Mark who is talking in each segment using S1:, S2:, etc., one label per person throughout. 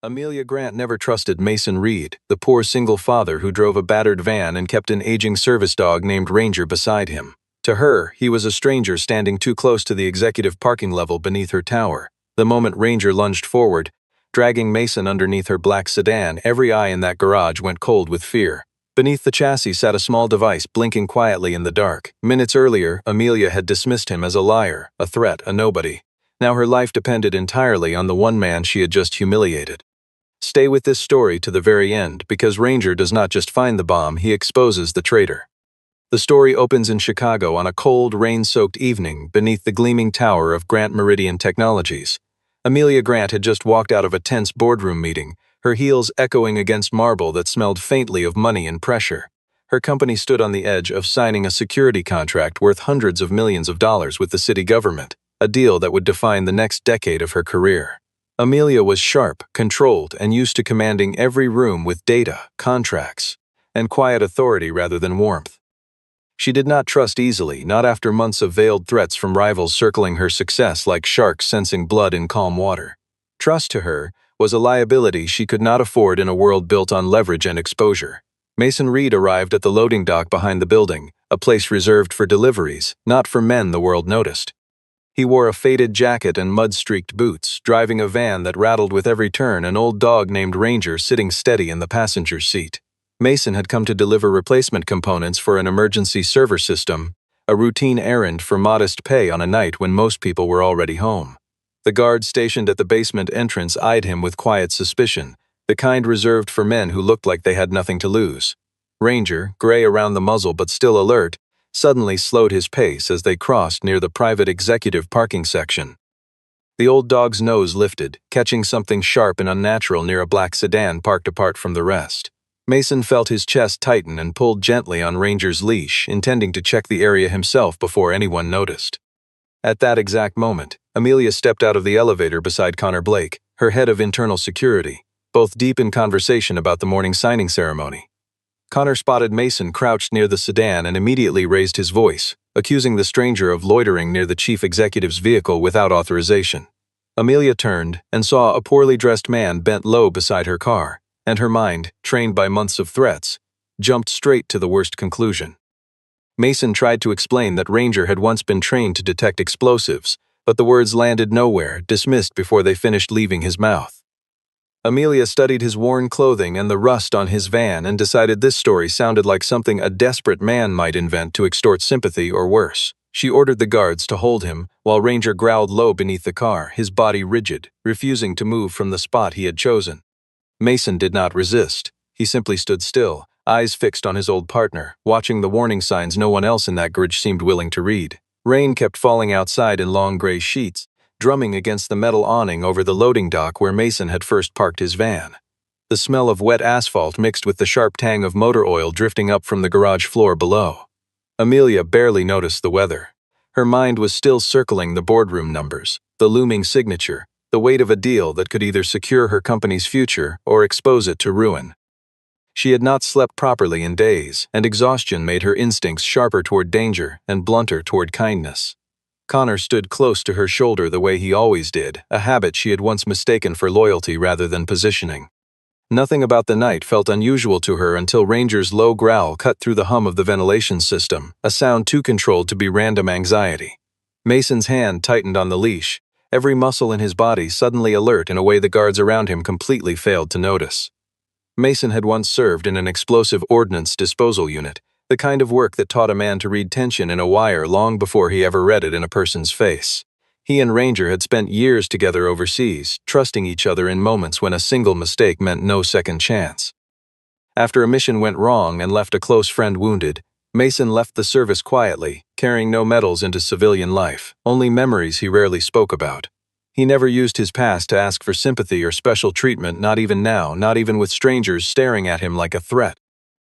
S1: Amelia Grant never trusted Mason Reed, the poor single father who drove a battered van and kept an aging service dog named Ranger beside him. To her, he was a stranger standing too close to the executive parking level beneath her tower. The moment Ranger lunged forward, dragging Mason underneath her black sedan, every eye in that garage went cold with fear. Beneath the chassis sat a small device blinking quietly in the dark. Minutes earlier, Amelia had dismissed him as a liar, a threat, a nobody. Now her life depended entirely on the one man she had just humiliated. Stay with this story to the very end, because Ranger does not just find the bomb, he exposes the traitor. The story opens in Chicago on a cold, rain-soaked evening beneath the gleaming tower of Grant Meridian Technologies. Amelia Grant had just walked out of a tense boardroom meeting, her heels echoing against marble that smelled faintly of money and pressure. Her company stood on the edge of signing a security contract worth hundreds of millions of dollars with the city government, a deal that would define the next decade of her career. Amelia was sharp, controlled, and used to commanding every room with data, contracts, and quiet authority rather than warmth. She did not trust easily, not after months of veiled threats from rivals circling her success like sharks sensing blood in calm water. Trust to her was a liability she could not afford in a world built on leverage and exposure. Mason Reed arrived at the loading dock behind the building, a place reserved for deliveries, not for men the world noticed. He wore a faded jacket and mud-streaked boots, driving a van that rattled with every turn, an old dog named Ranger sitting steady in the passenger's seat. Mason had come to deliver replacement components for an emergency server system, a routine errand for modest pay on a night when most people were already home. The guard stationed at the basement entrance eyed him with quiet suspicion, the kind reserved for men who looked like they had nothing to lose. Ranger, gray around the muzzle but still alert, suddenly slowed his pace as they crossed near the private executive parking section. The old dog's nose lifted, catching something sharp and unnatural near a black sedan parked apart from the rest. Mason felt his chest tighten and pulled gently on Ranger's leash, intending to check the area himself before anyone noticed. At that exact moment, Amelia stepped out of the elevator beside Connor Blake, her head of internal security, both deep in conversation about the morning signing ceremony. Connor spotted Mason crouched near the sedan and immediately raised his voice, accusing the stranger of loitering near the chief executive's vehicle without authorization. Amelia turned and saw a poorly dressed man bent low beside her car, and her mind, trained by months of threats, jumped straight to the worst conclusion. Mason tried to explain that Ranger had once been trained to detect explosives, but the words landed nowhere, dismissed before they finished leaving his mouth. Amelia studied his worn clothing and the rust on his van and decided this story sounded like something a desperate man might invent to extort sympathy or worse. She ordered the guards to hold him, while Ranger growled low beneath the car, his body rigid, refusing to move from the spot he had chosen. Mason did not resist. He simply stood still, eyes fixed on his old partner, watching the warning signs no one else in that garage seemed willing to read. Rain kept falling outside in long gray sheets, drumming against the metal awning over the loading dock where Mason had first parked his van. The smell of wet asphalt mixed with the sharp tang of motor oil drifting up from the garage floor below. Amelia barely noticed the weather. Her mind was still circling the boardroom numbers, the looming signature, the weight of a deal that could either secure her company's future or expose it to ruin. She had not slept properly in days, and exhaustion made her instincts sharper toward danger and blunter toward kindness. Connor stood close to her shoulder the way he always did, a habit she had once mistaken for loyalty rather than positioning. Nothing about the night felt unusual to her until Ranger's low growl cut through the hum of the ventilation system, a sound too controlled to be random anxiety. Mason's hand tightened on the leash, every muscle in his body suddenly alert in a way the guards around him completely failed to notice. Mason had once served in an explosive ordnance disposal unit, the kind of work that taught a man to read tension in a wire long before he ever read it in a person's face. He and Ranger had spent years together overseas, trusting each other in moments when a single mistake meant no second chance. After a mission went wrong and left a close friend wounded, Mason left the service quietly, carrying no medals into civilian life, only memories he rarely spoke about. He never used his past to ask for sympathy or special treatment, not even now, not even with strangers staring at him like a threat.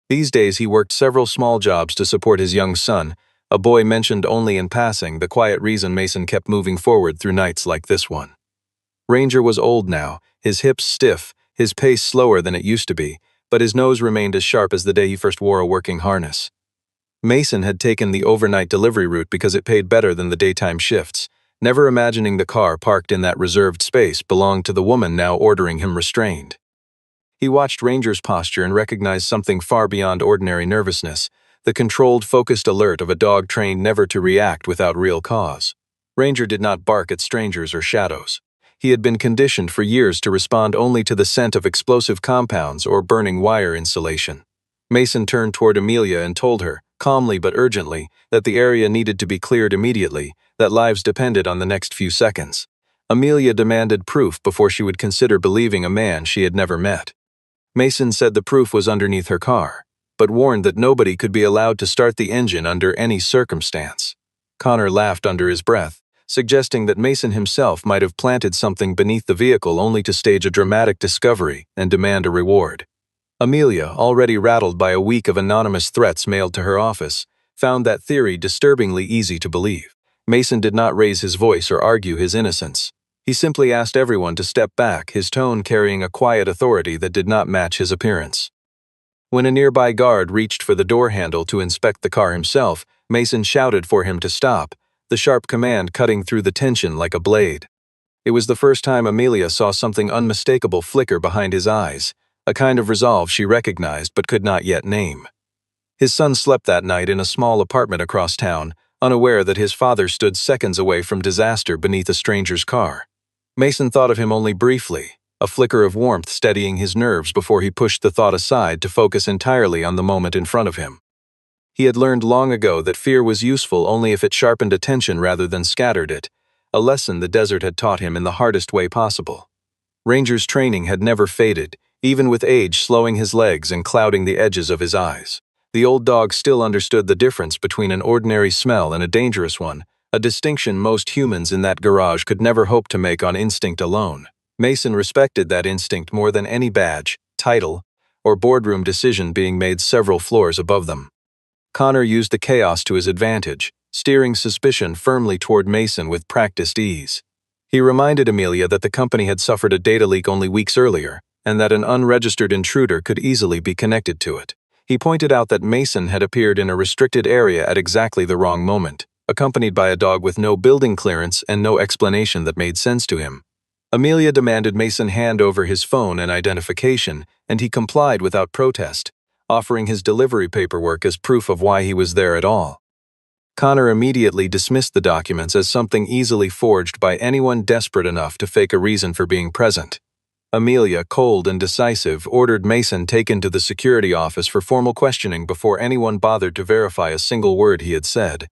S1: These days he worked several small jobs to support his young son, a boy mentioned only in passing, the quiet reason Mason kept moving forward through nights like this one. Ranger was old now, his hips stiff, his pace slower than it used to be, but his nose remained as sharp as the day he first wore a working harness. Mason had taken the overnight delivery route because it paid better than the daytime shifts, never imagining the car parked in that reserved space belonged to the woman now ordering him restrained. He watched Ranger's posture and recognized something far beyond ordinary nervousness, the controlled, focused alert of a dog trained never to react without real cause. Ranger did not bark at strangers or shadows. He had been conditioned for years to respond only to the scent of explosive compounds or burning wire insulation. Mason turned toward Amelia and told her, calmly but urgently, that the area needed to be cleared immediately, that lives depended on the next few seconds. Amelia demanded proof before she would consider believing a man she had never met. Mason said the proof was underneath her car, but warned that nobody could be allowed to start the engine under any circumstance. Connor laughed under his breath, suggesting that Mason himself might have planted something beneath the vehicle only to stage a dramatic discovery and demand a reward. Amelia, already rattled by a week of anonymous threats mailed to her office, found that theory disturbingly easy to believe. Mason did not raise his voice or argue his innocence. He simply asked everyone to step back, his tone carrying a quiet authority that did not match his appearance. When a nearby guard reached for the door handle to inspect the car himself, Mason shouted for him to stop, the sharp command cutting through the tension like a blade. It was the first time Amelia saw something unmistakable flicker behind his eyes, a kind of resolve she recognized but could not yet name. His son slept that night in a small apartment across town, unaware that his father stood seconds away from disaster beneath a stranger's car. Mason thought of him only briefly, a flicker of warmth steadying his nerves before he pushed the thought aside to focus entirely on the moment in front of him. He had learned long ago that fear was useful only if it sharpened attention rather than scattered it, a lesson the desert had taught him in the hardest way possible. Ranger's training had never faded, even with age slowing his legs and clouding the edges of his eyes. The old dog still understood the difference between an ordinary smell and a dangerous one, a distinction most humans in that garage could never hope to make on instinct alone. Mason respected that instinct more than any badge, title, or boardroom decision being made several floors above them. Connor used the chaos to his advantage, steering suspicion firmly toward Mason with practiced ease. He reminded Amelia that the company had suffered a data leak only weeks earlier, and that an unregistered intruder could easily be connected to it. He pointed out that Mason had appeared in a restricted area at exactly the wrong moment, accompanied by a dog with no building clearance and no explanation that made sense to him. Amelia demanded Mason hand over his phone and identification, and he complied without protest, offering his delivery paperwork as proof of why he was there at all. Connor immediately dismissed the documents as something easily forged by anyone desperate enough to fake a reason for being present. Amelia, cold and decisive, ordered Mason taken to the security office for formal questioning before anyone bothered to verify a single word he had said.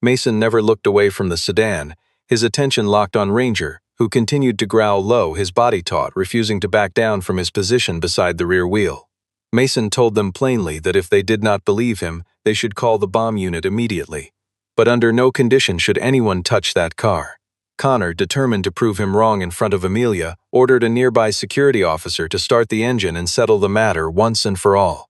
S1: Mason never looked away from the sedan, his attention locked on Ranger, who continued to growl low, his body taut, refusing to back down from his position beside the rear wheel. Mason told them plainly that if they did not believe him, they should call the bomb unit immediately. But under no condition should anyone touch that car. Connor, determined to prove him wrong in front of Amelia, ordered a nearby security officer to start the engine and settle the matter once and for all.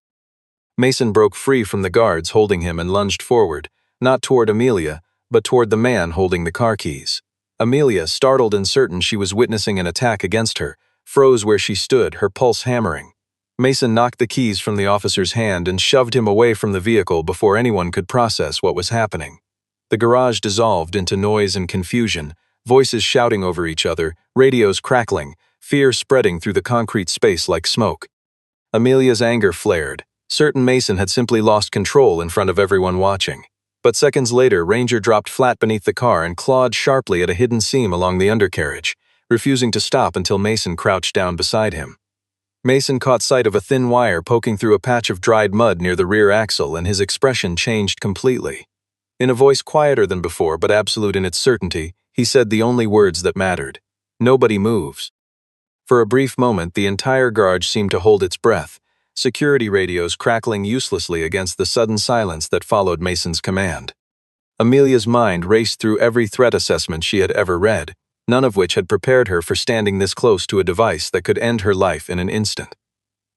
S1: Mason broke free from the guards holding him and lunged forward, not toward Amelia, but toward the man holding the car keys. Amelia, startled and certain she was witnessing an attack against her, froze where she stood, her pulse hammering. Mason knocked the keys from the officer's hand and shoved him away from the vehicle before anyone could process what was happening. The garage dissolved into noise and confusion, voices shouting over each other, radios crackling, fear spreading through the concrete space like smoke. Amelia's anger flared, certain Mason had simply lost control in front of everyone watching. But seconds later, Ranger dropped flat beneath the car and clawed sharply at a hidden seam along the undercarriage, refusing to stop until Mason crouched down beside him. Mason caught sight of a thin wire poking through a patch of dried mud near the rear axle, and his expression changed completely. In a voice quieter than before but absolute in its certainty, he said the only words that mattered. "Nobody moves." For a brief moment, the entire garage seemed to hold its breath, security radios crackling uselessly against the sudden silence that followed Mason's command. Amelia's mind raced through every threat assessment she had ever read, none of which had prepared her for standing this close to a device that could end her life in an instant.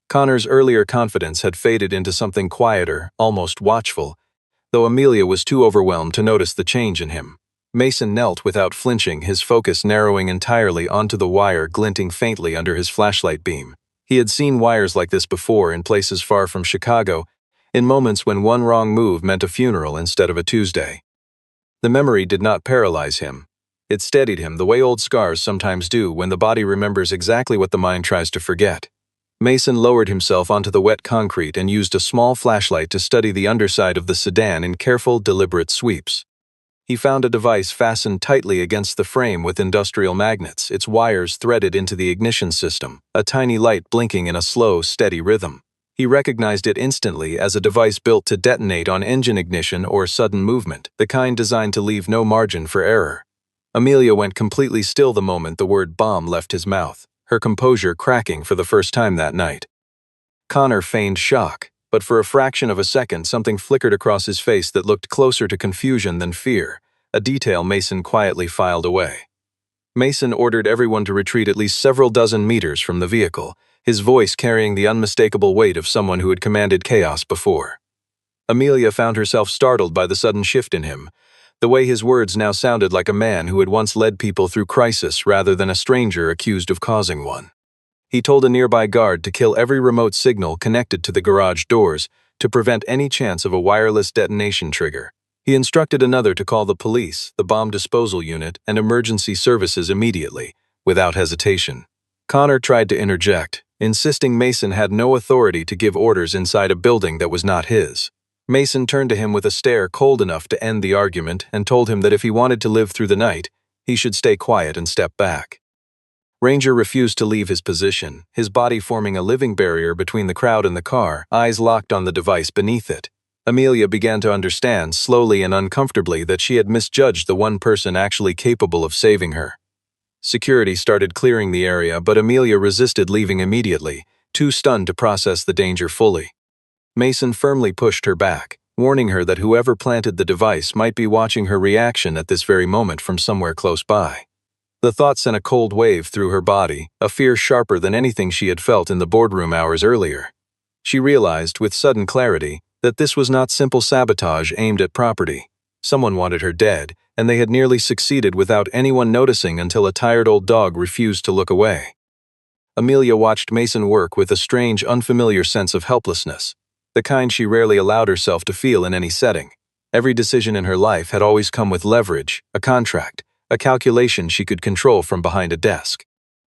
S1: Connor's earlier confidence had faded into something quieter, almost watchful, though Amelia was too overwhelmed to notice the change in him. Mason knelt without flinching, his focus narrowing entirely onto the wire glinting faintly under his flashlight beam. He had seen wires like this before in places far from Chicago, in moments when one wrong move meant a funeral instead of a Tuesday. The memory did not paralyze him. It steadied him the way old scars sometimes do when the body remembers exactly what the mind tries to forget. Mason lowered himself onto the wet concrete and used a small flashlight to study the underside of the sedan in careful, deliberate sweeps. He found a device fastened tightly against the frame with industrial magnets, its wires threaded into the ignition system, a tiny light blinking in a slow, steady rhythm. He recognized it instantly as a device built to detonate on engine ignition or sudden movement, the kind designed to leave no margin for error. Amelia went completely still the moment the word bomb left his mouth, her composure cracking for the first time that night. Connor feigned shock, but for a fraction of a second something flickered across his face that looked closer to confusion than fear, a detail Mason quietly filed away. Mason ordered everyone to retreat at least several dozen meters from the vehicle, his voice carrying the unmistakable weight of someone who had commanded chaos before. Amelia found herself startled by the sudden shift in him. The way his words now sounded like a man who had once led people through crisis rather than a stranger accused of causing one. He told a nearby guard to kill every remote signal connected to the garage doors to prevent any chance of a wireless detonation trigger. He instructed another to call the police, the bomb disposal unit, and emergency services immediately, without hesitation. Connor tried to interject, insisting Mason had no authority to give orders inside a building that was not his. Mason turned to him with a stare cold enough to end the argument and told him that if he wanted to live through the night, he should stay quiet and step back. Ranger refused to leave his position, his body forming a living barrier between the crowd and the car, eyes locked on the device beneath it. Amelia began to understand, slowly and uncomfortably, that she had misjudged the one person actually capable of saving her. Security started clearing the area, but Amelia resisted leaving immediately, too stunned to process the danger fully. Mason firmly pushed her back, warning her that whoever planted the device might be watching her reaction at this very moment from somewhere close by. The thought sent a cold wave through her body, a fear sharper than anything she had felt in the boardroom hours earlier. She realized, with sudden clarity, that this was not simple sabotage aimed at property. Someone wanted her dead, and they had nearly succeeded without anyone noticing until a tired old dog refused to look away. Amelia watched Mason work with a strange, unfamiliar sense of helplessness, the kind she rarely allowed herself to feel in any setting. Every decision in her life had always come with leverage, a contract, a calculation she could control from behind a desk.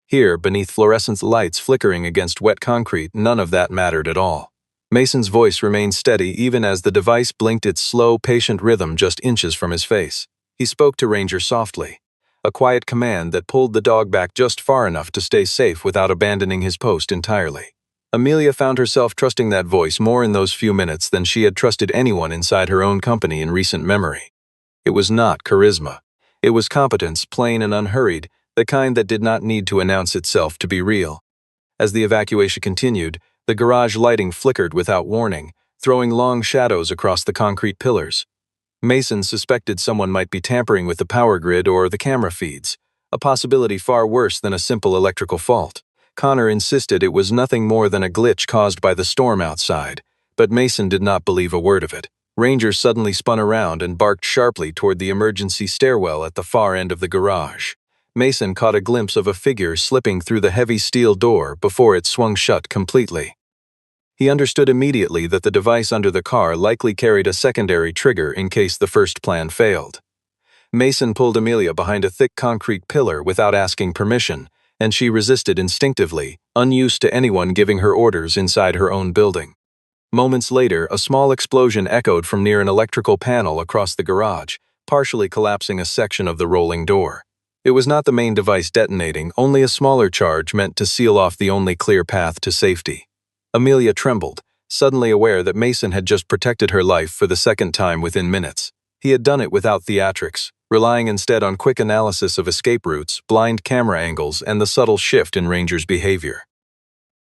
S1: Here, beneath fluorescent lights flickering against wet concrete, none of that mattered at all. Mason's voice remained steady even as the device blinked its slow, patient rhythm just inches from his face. He spoke to Ranger softly, a quiet command that pulled the dog back just far enough to stay safe without abandoning his post entirely. Amelia found herself trusting that voice more in those few minutes than she had trusted anyone inside her own company in recent memory. It was not charisma. It was competence, plain and unhurried, the kind that did not need to announce itself to be real. As the evacuation continued, the garage lighting flickered without warning, throwing long shadows across the concrete pillars. Mason suspected someone might be tampering with the power grid or the camera feeds, a possibility far worse than a simple electrical fault. Connor insisted it was nothing more than a glitch caused by the storm outside, but Mason did not believe a word of it. Ranger suddenly spun around and barked sharply toward the emergency stairwell at the far end of the garage. Mason caught a glimpse of a figure slipping through the heavy steel door before it swung shut completely. He understood immediately that the device under the car likely carried a secondary trigger in case the first plan failed. Mason pulled Amelia behind a thick concrete pillar without asking permission, and she resisted instinctively, unused to anyone giving her orders inside her own building. Moments later, a small explosion echoed from near an electrical panel across the garage, partially collapsing a section of the rolling door. It was not the main device detonating, only a smaller charge meant to seal off the only clear path to safety. Amelia trembled, suddenly aware that Mason had just protected her life for the second time within minutes. He had done it without theatrics, relying instead on quick analysis of escape routes, blind camera angles, and the subtle shift in Ranger's behavior.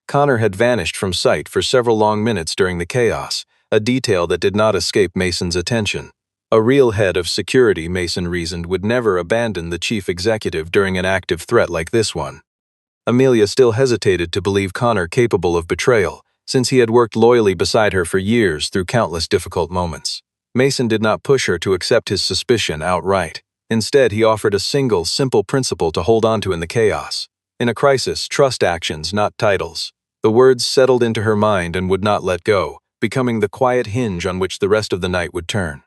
S1: Connor had vanished from sight for several long minutes during the chaos, a detail that did not escape Mason's attention. A real head of security, Mason reasoned, would never abandon the chief executive during an active threat like this one. Amelia still hesitated to believe Connor capable of betrayal, since he had worked loyally beside her for years through countless difficult moments. Mason did not push her to accept his suspicion outright. Instead, he offered a single, simple principle to hold on to in the chaos. In a crisis, trust actions, not titles. The words settled into her mind and would not let go, becoming the quiet hinge on which the rest of the night would turn.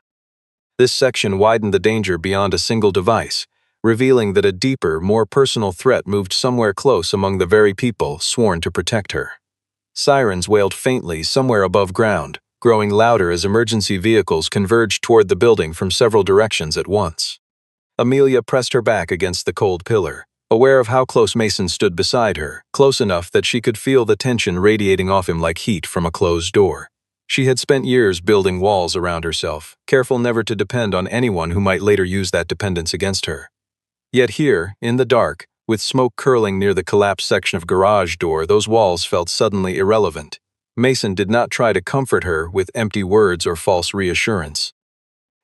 S1: This section widened the danger beyond a single device. revealing that a deeper, more personal threat moved somewhere close among the very people sworn to protect her. Sirens wailed faintly somewhere above ground, growing louder as emergency vehicles converged toward the building from several directions at once. Amelia pressed her back against the cold pillar, aware of how close Mason stood beside her, close enough that she could feel the tension radiating off him like heat from a closed door. She had spent years building walls around herself, careful never to depend on anyone who might later use that dependence against her. Yet here, in the dark, with smoke curling near the collapsed section of garage door, those walls felt suddenly irrelevant. Mason did not try to comfort her with empty words or false reassurance.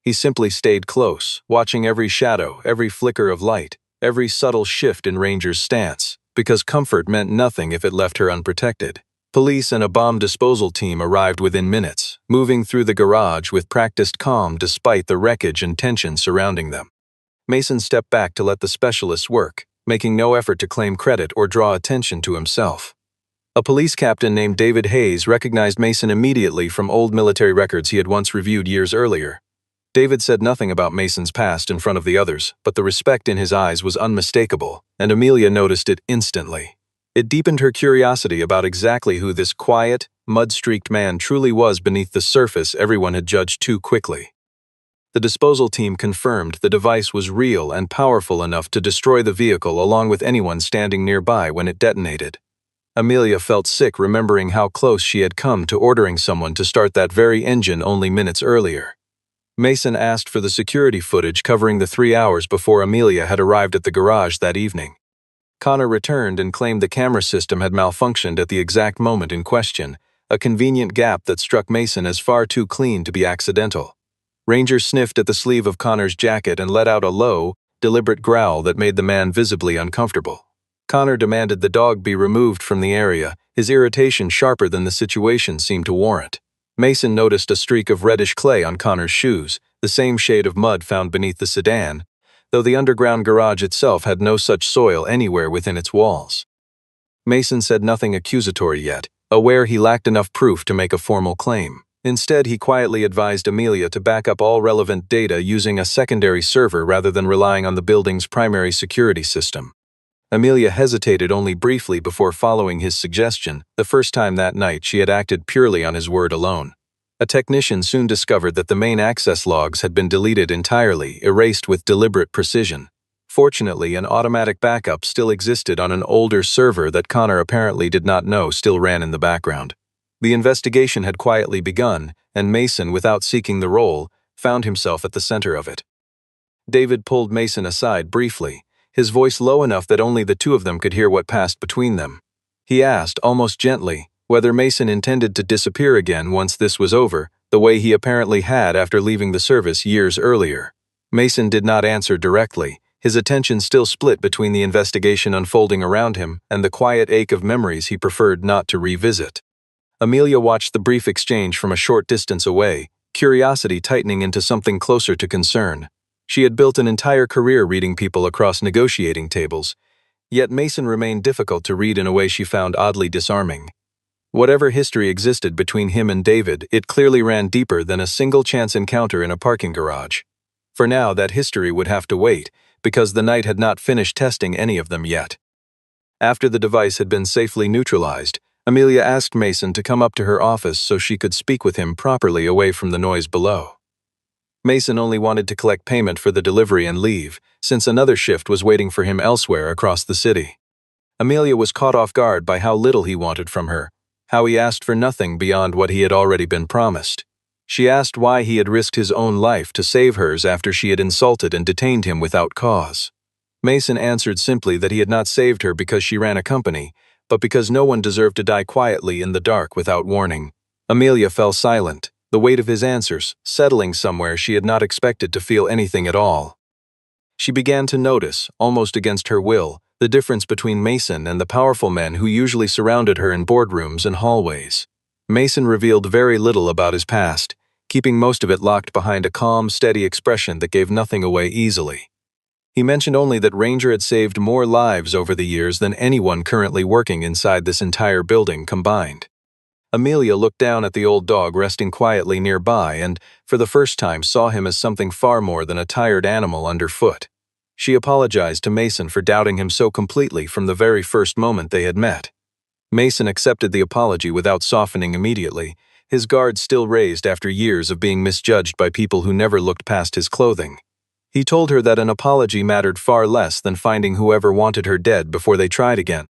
S1: He simply stayed close, watching every shadow, every flicker of light, every subtle shift in Ranger's stance, because comfort meant nothing if it left her unprotected. Police and a bomb disposal team arrived within minutes, moving through the garage with practiced calm despite the wreckage and tension surrounding them. Mason stepped back to let the specialists work, making no effort to claim credit or draw attention to himself. A police captain named David Hayes recognized Mason immediately from old military records he had once reviewed years earlier. David said nothing about Mason's past in front of the others, but the respect in his eyes was unmistakable, and Amelia noticed it instantly. It deepened her curiosity about exactly who this quiet, mud-streaked man truly was beneath the surface everyone had judged too quickly. The disposal team confirmed the device was real and powerful enough to destroy the vehicle along with anyone standing nearby when it detonated. Amelia felt sick remembering how close she had come to ordering someone to start that very engine only minutes earlier. Mason asked for the security footage covering the 3 hours before Amelia had arrived at the garage that evening. Connor returned and claimed the camera system had malfunctioned at the exact moment in question, a convenient gap that struck Mason as far too clean to be accidental. Ranger sniffed at the sleeve of Connor's jacket and let out a low, deliberate growl that made the man visibly uncomfortable. Connor demanded the dog be removed from the area, his irritation sharper than the situation seemed to warrant. Mason noticed a streak of reddish clay on Connor's shoes, the same shade of mud found beneath the sedan, though the underground garage itself had no such soil anywhere within its walls. Mason said nothing accusatory yet, aware he lacked enough proof to make a formal claim. Instead, he quietly advised Amelia to back up all relevant data using a secondary server rather than relying on the building's primary security system. Amelia hesitated only briefly before following his suggestion. The first time that night she had acted purely on his word alone. A technician soon discovered that the main access logs had been deleted entirely, erased with deliberate precision. Fortunately, an automatic backup still existed on an older server that Connor apparently did not know still ran in the background. The investigation had quietly begun, and Mason, without seeking the role, found himself at the center of it. David pulled Mason aside briefly, his voice low enough that only the two of them could hear what passed between them. He asked, almost gently, whether Mason intended to disappear again once this was over, the way he apparently had after leaving the service years earlier. Mason did not answer directly, his attention still split between the investigation unfolding around him and the quiet ache of memories he preferred not to revisit. Amelia watched the brief exchange from a short distance away, curiosity tightening into something closer to concern. She had built an entire career reading people across negotiating tables, yet Mason remained difficult to read in a way she found oddly disarming. Whatever history existed between him and David, it clearly ran deeper than a single chance encounter in a parking garage. For now, that history would have to wait, because the Knight had not finished testing any of them yet. After the device had been safely neutralized, Amelia asked Mason to come up to her office so she could speak with him properly away from the noise below. Mason only wanted to collect payment for the delivery and leave, since another shift was waiting for him elsewhere across the city. Amelia was caught off guard by how little he wanted from her, how he asked for nothing beyond what he had already been promised. She asked why he had risked his own life to save hers after she had insulted and detained him without cause. Mason answered simply that he had not saved her because she ran a company, but because no one deserved to die quietly in the dark without warning. Amelia fell silent, the weight of his answers settling somewhere she had not expected to feel anything at all. She began to notice, almost against her will, the difference between Mason and the powerful men who usually surrounded her in boardrooms and hallways. Mason revealed very little about his past, keeping most of it locked behind a calm, steady expression that gave nothing away easily. He mentioned only that Ranger had saved more lives over the years than anyone currently working inside this entire building combined. Amelia looked down at the old dog resting quietly nearby and, for the first time, saw him as something far more than a tired animal underfoot. She apologized to Mason for doubting him so completely from the very first moment they had met. Mason accepted the apology without softening immediately, his guard still raised after years of being misjudged by people who never looked past his clothing. He told her that an apology mattered far less than finding whoever wanted her dead before they tried again.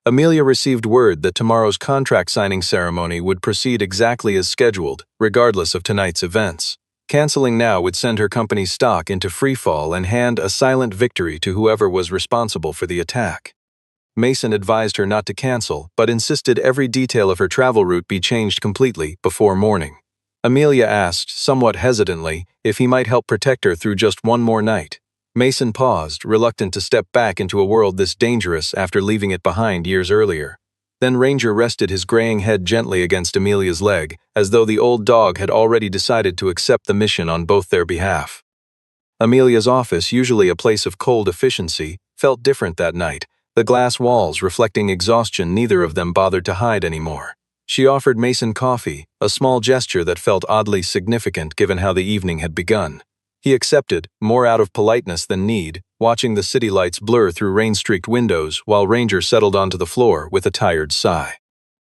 S1: Amelia received word that tomorrow's contract signing ceremony would proceed exactly as scheduled, regardless of tonight's events. Canceling now would send her company's stock into freefall and hand a silent victory to whoever was responsible for the attack. Mason advised her not to cancel, but insisted every detail of her travel route be changed completely before morning. Amelia asked, somewhat hesitantly, if he might help protect her through just one more night. Mason paused, reluctant to step back into a world this dangerous after leaving it behind years earlier. Then Ranger rested his graying head gently against Amelia's leg, as though the old dog had already decided to accept the mission on both their behalf. Amelia's office, usually a place of cold efficiency, felt different that night, the glass walls reflecting exhaustion neither of them bothered to hide anymore. She offered Mason coffee, a small gesture that felt oddly significant given how the evening had begun. He accepted, more out of politeness than need, watching the city lights blur through rain-streaked windows while Ranger settled onto the floor with a tired sigh.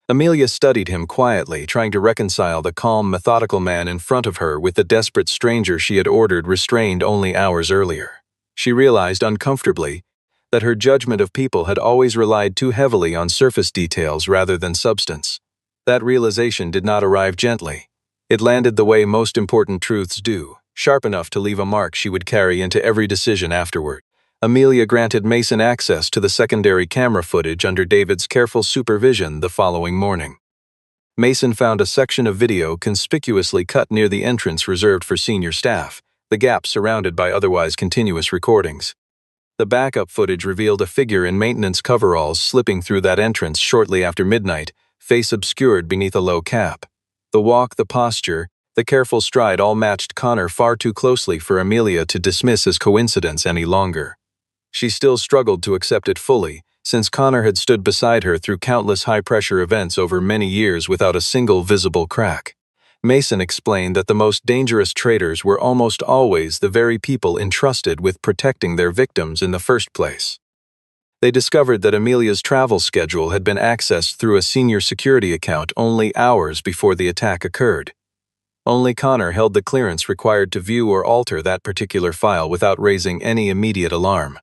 S1: Amelia studied him quietly, trying to reconcile the calm, methodical man in front of her with the desperate stranger she had ordered restrained only hours earlier. She realized uncomfortably that her judgment of people had always relied too heavily on surface details rather than substance. That realization did not arrive gently. It landed the way most important truths do, sharp enough to leave a mark she would carry into every decision afterward. Amelia granted Mason access to the secondary camera footage under David's careful supervision the following morning. Mason found a section of video conspicuously cut near the entrance reserved for senior staff, the gap surrounded by otherwise continuous recordings. The backup footage revealed a figure in maintenance coveralls slipping through that entrance shortly after midnight, face obscured beneath a low cap. The walk, the posture, the careful stride all matched Connor far too closely for Amelia to dismiss as coincidence any longer. She still struggled to accept it fully, since Connor had stood beside her through countless high-pressure events over many years without a single visible crack. Mason explained that the most dangerous traitors were almost always the very people entrusted with protecting their victims in the first place. They discovered that Amelia's travel schedule had been accessed through a senior security account only hours before the attack occurred. Only Connor held the clearance required to view or alter that particular file without raising any immediate alarm.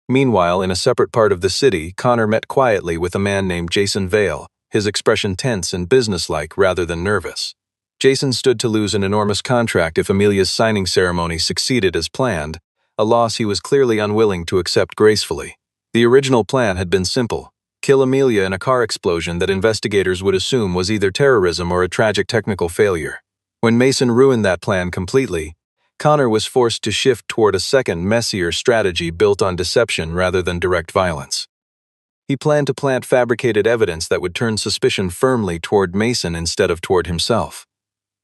S1: Meanwhile, in a separate part of the city, Connor met quietly with a man named Jason Vale, his expression tense and businesslike rather than nervous. Jason stood to lose an enormous contract if Amelia's signing ceremony succeeded as planned, a loss he was clearly unwilling to accept gracefully. The original plan had been simple: kill Amelia in a car explosion that investigators would assume was either terrorism or a tragic technical failure. When Mason ruined that plan completely, Connor was forced to shift toward a second, messier strategy built on deception rather than direct violence. He planned to plant fabricated evidence that would turn suspicion firmly toward Mason instead of toward himself.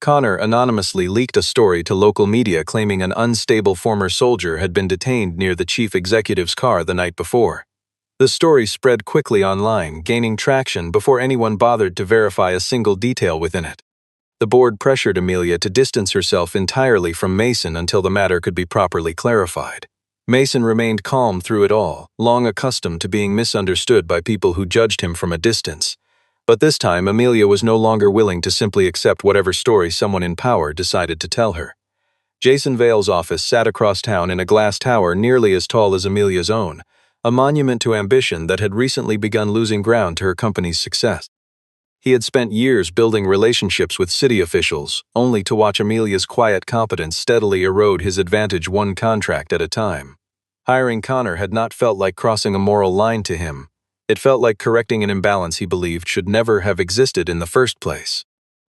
S1: Connor anonymously leaked a story to local media claiming an unstable former soldier had been detained near the chief executive's car the night before. The story spread quickly online, gaining traction before anyone bothered to verify a single detail within it. The board pressured Amelia to distance herself entirely from Mason until the matter could be properly clarified. Mason remained calm through it all, long accustomed to being misunderstood by people who judged him from a distance. But this time, Amelia was no longer willing to simply accept whatever story someone in power decided to tell her. Jason Vale's office sat across town in a glass tower nearly as tall as Amelia's own, a monument to ambition that had recently begun losing ground to her company's success. He had spent years building relationships with city officials, only to watch Amelia's quiet competence steadily erode his advantage one contract at a time. Hiring Connor had not felt like crossing a moral line to him. It felt like correcting an imbalance he believed should never have existed in the first place.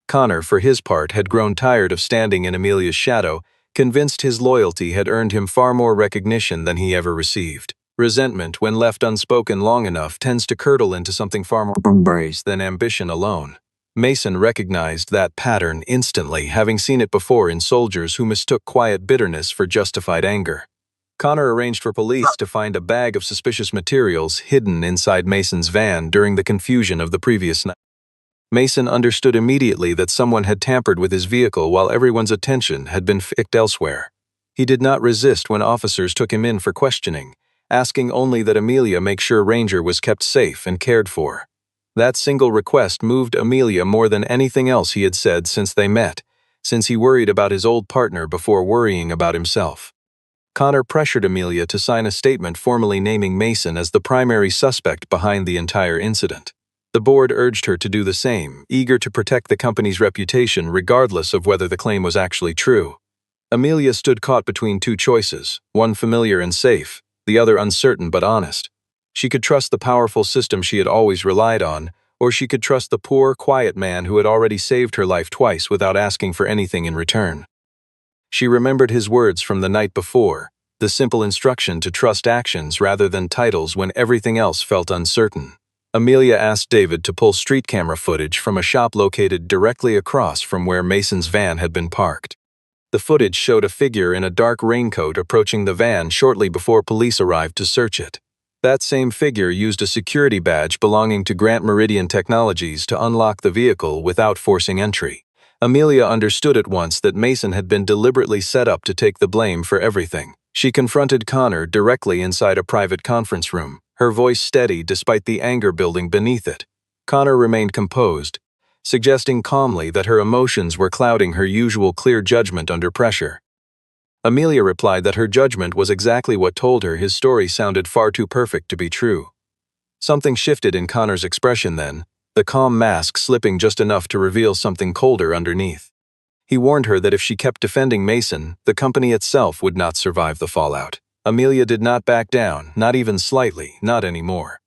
S1: Connor, for his part, had grown tired of standing in Amelia's shadow, convinced his loyalty had earned him far more recognition than he ever received. Resentment, when left unspoken long enough, tends to curdle into something far more embraced than ambition alone. Mason recognized that pattern instantly, having seen it before in soldiers who mistook quiet bitterness for justified anger. Connor arranged for police to find a bag of suspicious materials hidden inside Mason's van during the confusion of the previous night. Mason understood immediately that someone had tampered with his vehicle while everyone's attention had been fixed elsewhere. He did not resist when officers took him in for questioning, asking only that Amelia make sure Ranger was kept safe and cared for. That single request moved Amelia more than anything else he had said since they met, since he worried about his old partner before worrying about himself. Connor pressured Amelia to sign a statement formally naming Mason as the primary suspect behind the entire incident. The board urged her to do the same, eager to protect the company's reputation regardless of whether the claim was actually true. Amelia stood caught between two choices, one familiar and safe, the other uncertain but honest. She could trust the powerful system she had always relied on, or she could trust the poor, quiet man who had already saved her life twice without asking for anything in return. She remembered his words from the night before, the simple instruction to trust actions rather than titles when everything else felt uncertain. Amelia asked David to pull street camera footage from a shop located directly across from where Mason's van had been parked. The footage showed a figure in a dark raincoat approaching the van shortly before police arrived to search it. That same figure used a security badge belonging to Grant Meridian Technologies to unlock the vehicle without forcing entry. Amelia understood at once that Mason had been deliberately set up to take the blame for everything. She confronted Connor directly inside a private conference room, her voice steady despite the anger building beneath it. Connor remained composed, suggesting calmly that her emotions were clouding her usual clear judgment under pressure. Amelia replied that her judgment was exactly what told her his story sounded far too perfect to be true. Something shifted in Connor's expression then, the calm mask slipping just enough to reveal something colder underneath. He warned her that if she kept defending Mason, the company itself would not survive the fallout. Amelia did not back down, not even slightly, not anymore.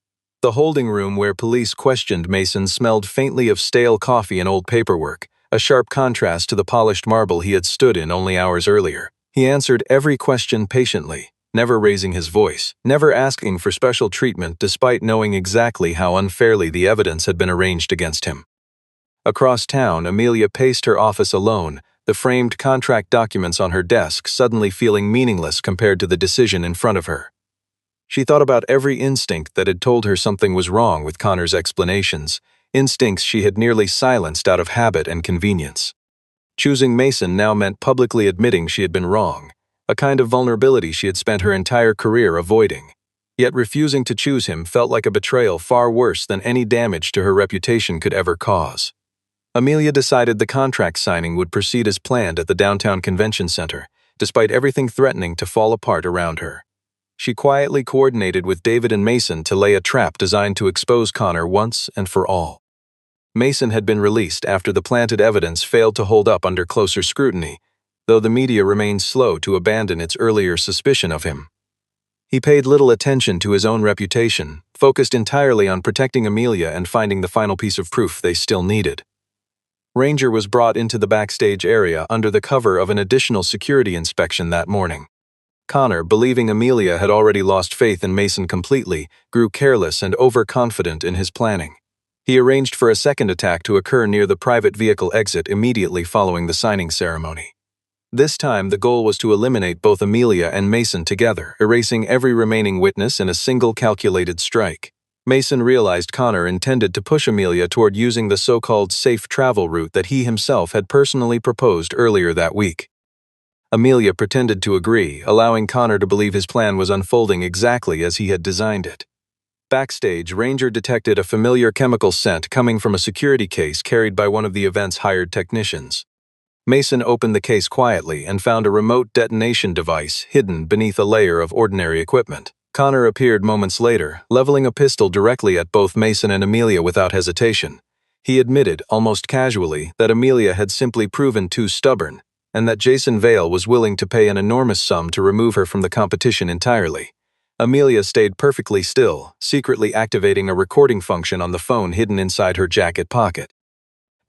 S1: The holding room where police questioned Mason smelled faintly of stale coffee and old paperwork, a sharp contrast to the polished marble he had stood in only hours earlier. He answered every question patiently, never raising his voice, never asking for special treatment despite knowing exactly how unfairly the evidence had been arranged against him. Across town, Amelia paced her office alone, the framed contract documents on her desk suddenly feeling meaningless compared to the decision in front of her. She thought about every instinct that had told her something was wrong with Connor's explanations, instincts she had nearly silenced out of habit and convenience. Choosing Mason now meant publicly admitting she had been wrong, a kind of vulnerability she had spent her entire career avoiding. Yet refusing to choose him felt like a betrayal far worse than any damage to her reputation could ever cause. Amelia decided the contract signing would proceed as planned at the downtown convention center, despite everything threatening to fall apart around her. She quietly coordinated with David and Mason to lay a trap designed to expose Connor once and for all. Mason had been released after the planted evidence failed to hold up under closer scrutiny, though the media remained slow to abandon its earlier suspicion of him. He paid little attention to his own reputation, focused entirely on protecting Amelia and finding the final piece of proof they still needed. Ranger was brought into the backstage area under the cover of an additional security inspection that morning. Connor, believing Amelia had already lost faith in Mason completely, grew careless and overconfident in his planning. He arranged for a second attack to occur near the private vehicle exit immediately following the signing ceremony. This time, the goal was to eliminate both Amelia and Mason together, erasing every remaining witness in a single calculated strike. Mason realized Connor intended to push Amelia toward using the so-called safe travel route that he himself had personally proposed earlier that week. Amelia pretended to agree, allowing Connor to believe his plan was unfolding exactly as he had designed it. Backstage, Ranger detected a familiar chemical scent coming from a security case carried by one of the event's hired technicians. Mason opened the case quietly and found a remote detonation device hidden beneath a layer of ordinary equipment. Connor appeared moments later, leveling a pistol directly at both Mason and Amelia without hesitation. He admitted, almost casually, that Amelia had simply proven too stubborn, and that Jason Vale was willing to pay an enormous sum to remove her from the competition entirely. Amelia stayed perfectly still, secretly activating a recording function on the phone hidden inside her jacket pocket.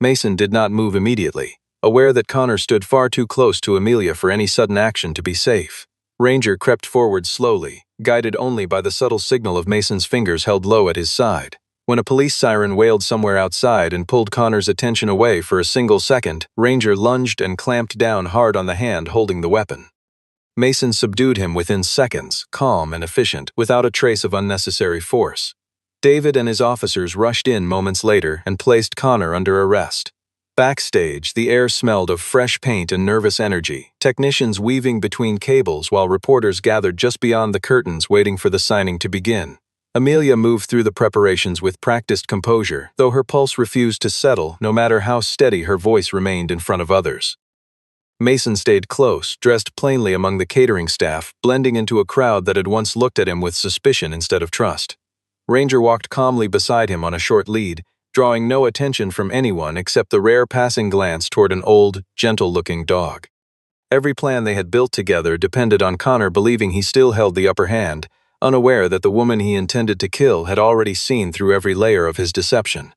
S1: Mason did not move immediately, aware that Connor stood far too close to Amelia for any sudden action to be safe. Ranger crept forward slowly, guided only by the subtle signal of Mason's fingers held low at his side. When a police siren wailed somewhere outside and pulled Connor's attention away for a single second, Ranger lunged and clamped down hard on the hand holding the weapon. Mason subdued him within seconds, calm and efficient, without a trace of unnecessary force. David and his officers rushed in moments later and placed Connor under arrest. Backstage, the air smelled of fresh paint and nervous energy, technicians weaving between cables while reporters gathered just beyond the curtains waiting for the signing to begin. Amelia moved through the preparations with practiced composure, though her pulse refused to settle no matter how steady her voice remained in front of others. Mason stayed close, dressed plainly among the catering staff, blending into a crowd that had once looked at him with suspicion instead of trust. Ranger walked calmly beside him on a short lead, drawing no attention from anyone except the rare passing glance toward an old, gentle-looking dog. Every plan they had built together depended on Connor believing he still held the upper hand, unaware that the woman he intended to kill had already seen through every layer of his deception.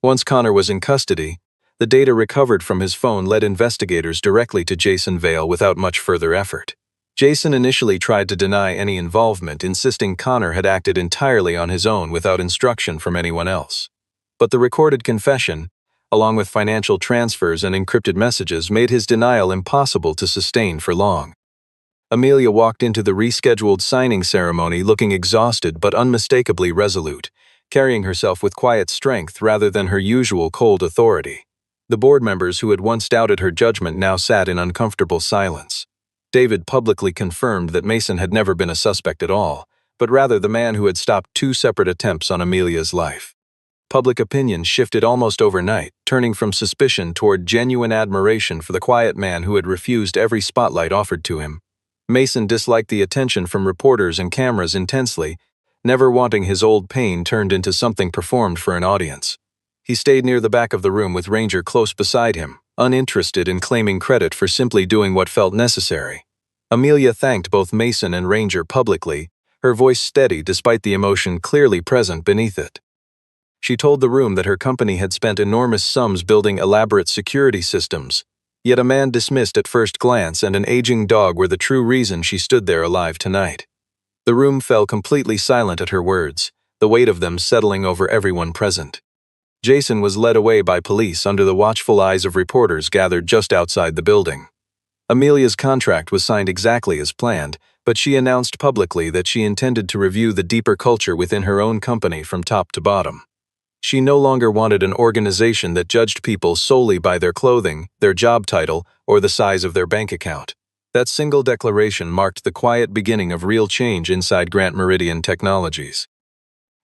S1: Once Connor was in custody, the data recovered from his phone led investigators directly to Jason Vale without much further effort. Jason initially tried to deny any involvement, insisting Connor had acted entirely on his own without instruction from anyone else. But the recorded confession, along with financial transfers and encrypted messages, made his denial impossible to sustain for long. Amelia walked into the rescheduled signing ceremony looking exhausted but unmistakably resolute, carrying herself with quiet strength rather than her usual cold authority. The board members who had once doubted her judgment now sat in uncomfortable silence. David publicly confirmed that Mason had never been a suspect at all, but rather the man who had stopped 2 separate attempts on Amelia's life. Public opinion shifted almost overnight, turning from suspicion toward genuine admiration for the quiet man who had refused every spotlight offered to him. Mason disliked the attention from reporters and cameras intensely, never wanting his old pain turned into something performed for an audience. He stayed near the back of the room with Ranger close beside him, uninterested in claiming credit for simply doing what felt necessary. Amelia thanked both Mason and Ranger publicly, her voice steady despite the emotion clearly present beneath it. She told the room that her company had spent enormous sums building elaborate security systems, yet a man dismissed at first glance and an aging dog were the true reason she stood there alive tonight. The room fell completely silent at her words, the weight of them settling over everyone present. Jason was led away by police under the watchful eyes of reporters gathered just outside the building. Amelia's contract was signed exactly as planned, but she announced publicly that she intended to review the deeper culture within her own company from top to bottom. She no longer wanted an organization that judged people solely by their clothing, their job title, or the size of their bank account. That single declaration marked the quiet beginning of real change inside Grant Meridian Technologies.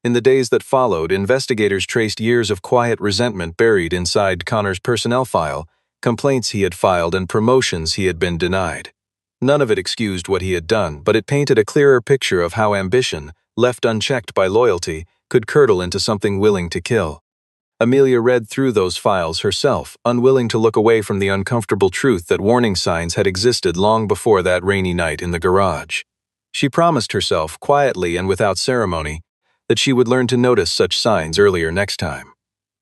S1: In the days that followed, investigators traced years of quiet resentment buried inside Connor's personnel file, complaints he had filed and promotions he had been denied. None of it excused what he had done, but it painted a clearer picture of how ambition, left unchecked by loyalty, could curdle into something willing to kill. Amelia read through those files herself, unwilling to look away from the uncomfortable truth that warning signs had existed long before that rainy night in the garage. She promised herself, quietly and without ceremony, that she would learn to notice such signs earlier next time.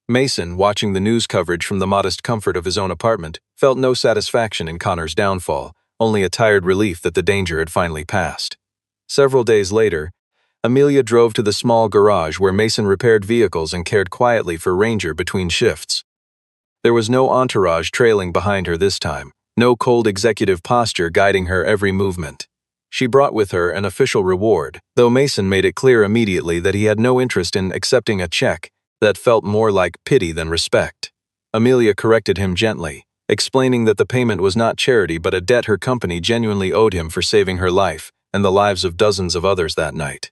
S1: Mason, watching the news coverage from the modest comfort of his own apartment, felt no satisfaction in Connor's downfall, only a tired relief that the danger had finally passed. Several days later, Amelia drove to the small garage where Mason repaired vehicles and cared quietly for Ranger between shifts. There was no entourage trailing behind her this time, no cold executive posture guiding her every movement. She brought with her an official reward, though Mason made it clear immediately that he had no interest in accepting a check that felt more like pity than respect. Amelia corrected him gently, explaining that the payment was not charity but a debt her company genuinely owed him for saving her life and the lives of dozens of others that night.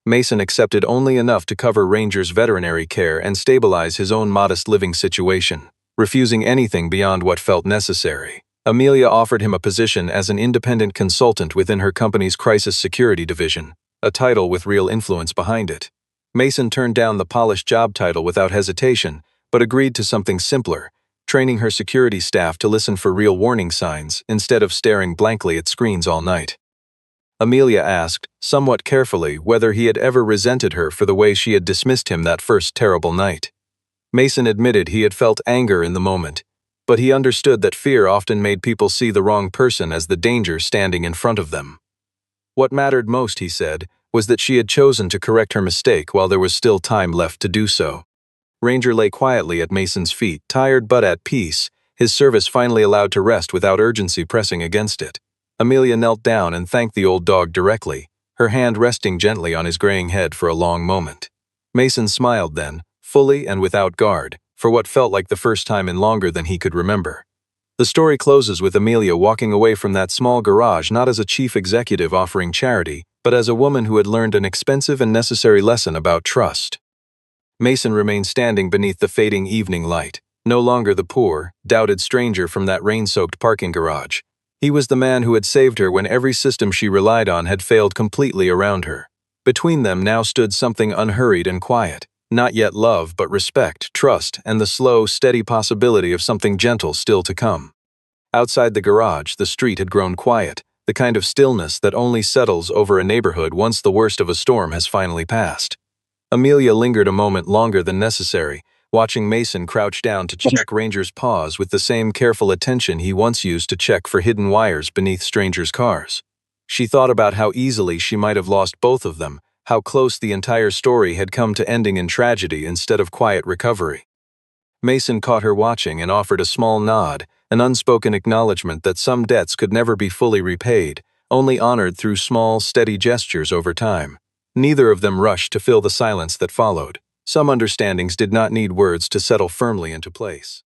S1: Mason accepted only enough to cover Ranger's veterinary care and stabilize his own modest living situation, refusing anything beyond what felt necessary. Amelia offered him a position as an independent consultant within her company's crisis security division, a title with real influence behind it. Mason turned down the polished job title without hesitation, but agreed to something simpler, training her security staff to listen for real warning signs instead of staring blankly at screens all night. Amelia asked, somewhat carefully, whether he had ever resented her for the way she had dismissed him that first terrible night. Mason admitted he had felt anger in the moment, but he understood that fear often made people see the wrong person as the danger standing in front of them. What mattered most, he said, was that she had chosen to correct her mistake while there was still time left to do so. Ranger lay quietly at Mason's feet, tired but at peace, his service finally allowed to rest without urgency pressing against it. Amelia knelt down and thanked the old dog directly, her hand resting gently on his graying head for a long moment. Mason smiled then, fully and without guard, for what felt like the first time in longer than he could remember. The story closes with Amelia walking away from that small garage not as a chief executive offering charity, but as a woman who had learned an expensive and necessary lesson about trust. Mason remained standing beneath the fading evening light, no longer the poor, doubted stranger from that rain-soaked parking garage. He was the man who had saved her when every system she relied on had failed completely around her. Between them now stood something unhurried and quiet, not yet love but respect, trust, and the slow, steady possibility of something gentle still to come. Outside the garage, the street had grown quiet, the kind of stillness that only settles over a neighborhood once the worst of a storm has finally passed. Amelia lingered a moment longer than necessary, watching Mason crouch down to check Ranger's paws with the same careful attention he once used to check for hidden wires beneath strangers' cars. She thought about how easily she might have lost both of them, how close the entire story had come to ending in tragedy instead of quiet recovery. Mason caught her watching and offered a small nod, an unspoken acknowledgement that some debts could never be fully repaid, only honored through small, steady gestures over time. Neither of them rushed to fill the silence that followed. Some understandings did not need words to settle firmly into place.